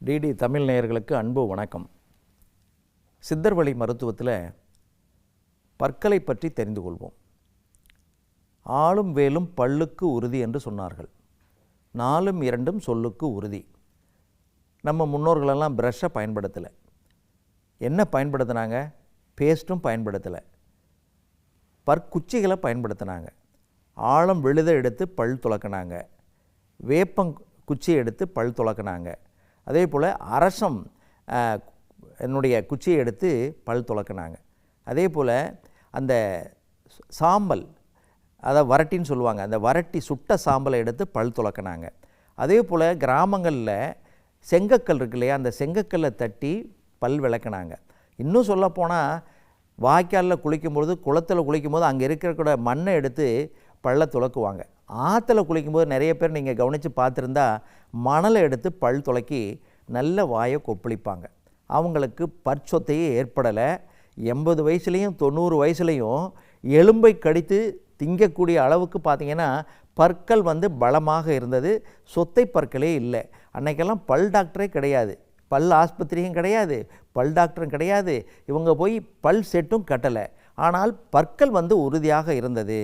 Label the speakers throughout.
Speaker 1: DD Tamil நேயர்களுக்கு அன்பு வணக்கம். சித்தர் வழி மருத்துவத்தில் பற்களை பற்றி தெரிந்து கொள்வோம். ஆளும் வேலும் பல்லுக்கு உறுதி என்று சொன்னார்கள். நாலும் இரண்டும் சொல்லுக்கு உறுதி. நம்ம முன்னோர்களெல்லாம் ப்ரஷ்ஷை பயன்படுத்தலை. என்ன பயன்படுத்தினாங்க? பேஸ்ட்டும் பயன்படுத்தலை. பற்குச்சிகளை பயன்படுத்தினாங்க. ஆழம் விழுத எடுத்து பல் துலக்கினாங்க. வேப்பங்குச்சியை எடுத்து பல் துலக்கினாங்க. அதே போல் அரசம் என்னுடைய குச்சியை எடுத்து பல் துலக்கினாங்க. அதே போல் அந்த சாம்பல், அதை வரட்டின்னு சொல்லுவாங்க, அந்த வரட்டி சுட்ட சாம்பலை எடுத்து பல் துலக்கினாங்க. அதே போல் கிராமங்களில் செங்கக்கல் இருக்கு இல்லையா, அந்த செங்கக்கல்லை தட்டி பல் விளக்குனாங்க. இன்னும் சொல்லப்போனால் வாய்க்காலில் குளிக்கும்போது, குளத்தில் குளிக்கும்போது அங்கே இருக்கிற மண்ணை எடுத்து பல்லை துலக்குவாங்க. ஆற்றுல குளிக்கும்போது நிறைய பேர் நீங்கள் கவனித்து பார்த்துருந்தா மணலை எடுத்து பல் துலக்கி நல்ல வாயை கொப்பளிப்பாங்க. அவங்களுக்கு பற்சொத்தையே ஏற்படலை. 80 வயசுலேயும் 90 வயசுலேயும் எலும்பை கடித்து திங்கக்கூடிய அளவுக்கு பார்த்திங்கன்னா பற்கள் பலமாக இருந்தது. சொத்தை பற்களே இல்லை. அன்றைக்கெல்லாம் பல் டாக்டரே கிடையாது, பல் ஆஸ்பத்திரியும் கிடையாது, பல் டாக்டரும் கிடையாது. இவங்க போய் பல் செட்டும் கட்டலை. ஆனால் பற்கள் உறுதியாக இருந்தது.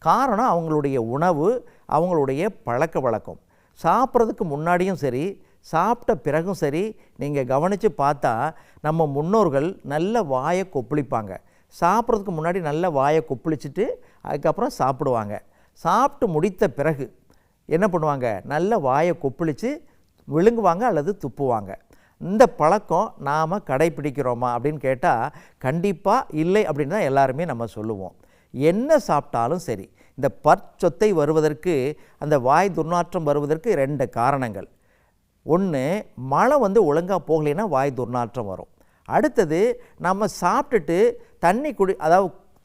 Speaker 1: காரணம் அவங்களுடைய உணவு, அவங்களுடைய பழக்க வழக்கம். சாப்பிட்றதுக்கு முன்னாடியும் சரி, சாப்பிட்ட பிறகும் சரி, நீங்கள் கவனித்து பார்த்தா நம்ம முன்னோர்கள் நல்ல வாயை கொப்பளிப்பாங்க. சாப்பிட்றதுக்கு முன்னாடி நல்ல வாயை கொப்பளிச்சுட்டு அதுக்கப்புறம் சாப்பிடுவாங்க. சாப்பிட்டு முடித்த பிறகு என்ன பண்ணுவாங்க? நல்ல வாயை கொப்பளித்து விழுங்குவாங்க அல்லது துப்புவாங்க. இந்த பழக்கம் நாம் கடைப்பிடிக்கிறோமா அப்படின்னு கேட்டால் கண்டிப்பாக இல்லை அப்படின்னு தான் எல்லாருமே நம்ம சொல்லுவோம். என்ன சாப்பிட்டாலும் சரி, இந்த பற்சொத்தை வருவதற்கு, அந்த வாய் துர்நாற்றம் வருவதற்கு 2 காரணங்கள். ஒன்று, மழை ஒழுங்காக போகலைன்னா வாய் துர்நாற்றம் வரும். அடுத்தது, நம்ம சாப்பிட்டுட்டு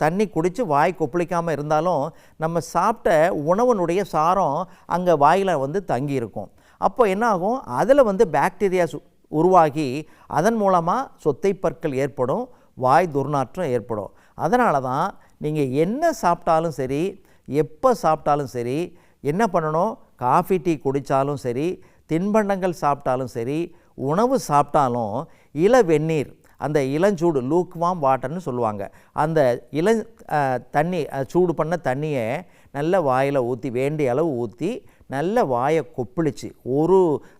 Speaker 1: தண்ணி குடித்து வாய் கொப்பளிக்காமல் இருந்தாலும் நம்ம சாப்பிட்ட உணவனுடைய சாரம் அங்கே வாயில் தங்கி இருக்கும். அப்போ என்ன ஆகும்? அதில் பாக்டீரியாஸ் உருவாகி அதன் மூலமாக சொத்தை பற்கள் ஏற்படும், வாய் துர்நாற்றம் ஏற்படும். அதனால தான் நீங்கள் என்ன சாப்பிட்டாலும் சரி, எப்போ சாப்பிட்டாலும் சரி, என்ன பண்ணணும்? காஃபி டீ குடித்தாலும் சரி, தின்பண்டங்கள் சாப்பிட்டாலும் சரி, உணவு சாப்பிட்டாலும் வெந்நீர், அந்த இளஞ்சூடு லூக்வாம் வாட்டர்னு சொல்லுவாங்க, அந்த தண்ணி, சூடு பண்ண தண்ணியை நல்ல வாயில் ஊற்றி, வேண்டிய அளவு ஊற்றி நல்ல வாயை கொப்பளிச்சு,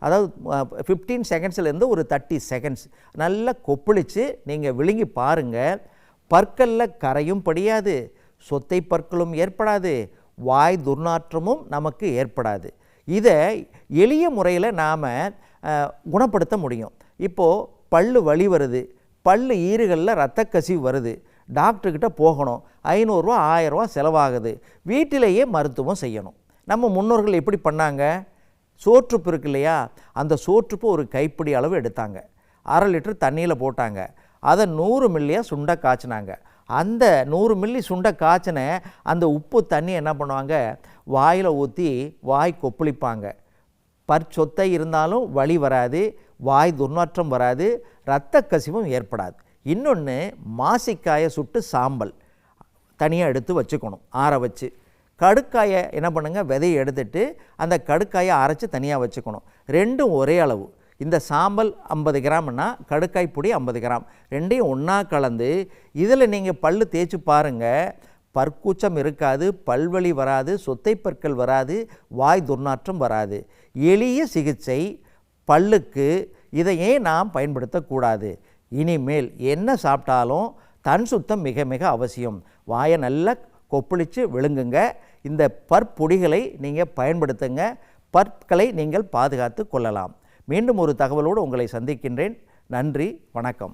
Speaker 1: அதாவது 15 செகண்ட்ஸ்லேருந்து ஒரு 30 செகண்ட்ஸ் நல்லா கொப்பளித்து நீங்கள் விழுங்கி பாருங்கள். பற்களில் கரையும் படியாது, சொத்தை பற்களும் ஏற்படாது, வாய் துர்நாற்றமும் நமக்கு ஏற்படாது. இதை எளிய முறையில் நாம் குணப்படுத்த முடியும். இப்போது பல்லு வலி வருது, பல்லு ஈறுகளில் இரத்த கசிவு வருது, டாக்டர்கிட்ட போகணும், 500 ரூபா 1000 ரூபா செலவாகுது. வீட்டிலேயே மருத்துவம் செய்யணும். நம்ம முன்னோர்கள் எப்படி பண்ணாங்க? சோற்றுப்பு இருக்கு இல்லையா, அந்த சோற்றுப்பு ஒரு கைப்பிடி அளவு எடுத்தாங்க, 1/2 லிட்டர் தண்ணியில் போட்டாங்க, அதை 100 மில்லியாக சுண்டை காய்ச்சினாங்க. அந்த 100 மில்லி சுண்டை காய்ச்சின அந்த உப்பு தண்ணி என்ன பண்ணுவாங்க? வாயில் ஊற்றி வாய் கொப்பளிப்பாங்க. பற்சொத்தை இருந்தாலும் வலி வராது, வாய் துர்நாற்றம் வராது, இரத்த கசிவும் ஏற்படாது. இன்னொன்று, மாசிக்காயை சுட்டு சாம்பல் தனியாக எடுத்து வச்சுக்கணும், ஆற வச்சு. கடுக்காயை என்ன பண்ணுங்க? விதையை எடுத்துட்டு அந்த கடுக்காயை அரைச்சி தனியாக வச்சுக்கணும். ரெண்டும் ஒரே அளவு. இந்த சாம்பல் 50 கிராம்னா கடுக்காய் பொடி 50 கிராம், ரெண்டையும் ஒன்றா கலந்து இதில் நீங்கள் பல் தேய்ச்சி பாருங்கள். பற்கூச்சம் இருக்காது, பல்வலி வராது, சொத்தை பற்கள் வராது, வாய் துர்நாற்றம் வராது. எளிய சிகிச்சை பல்லுக்கு. இதையே நாம் பயன்படுத்தக்கூடாது. இனிமேல் என்ன சாப்பிட்டாலும் தன் சுத்தம் மிக மிக அவசியம். வாயை நல்லா கொப்பளித்து விழுங்குங்க. இந்த பற்பொடிகளை நீங்கள் பயன்படுத்துங்க. பற்களை நீங்கள் பாதுகாத்து கொள்ளலாம். மீண்டும் ஒரு தகவலோடு உங்களை சந்திக்கின்றேன். நன்றி, வணக்கம்.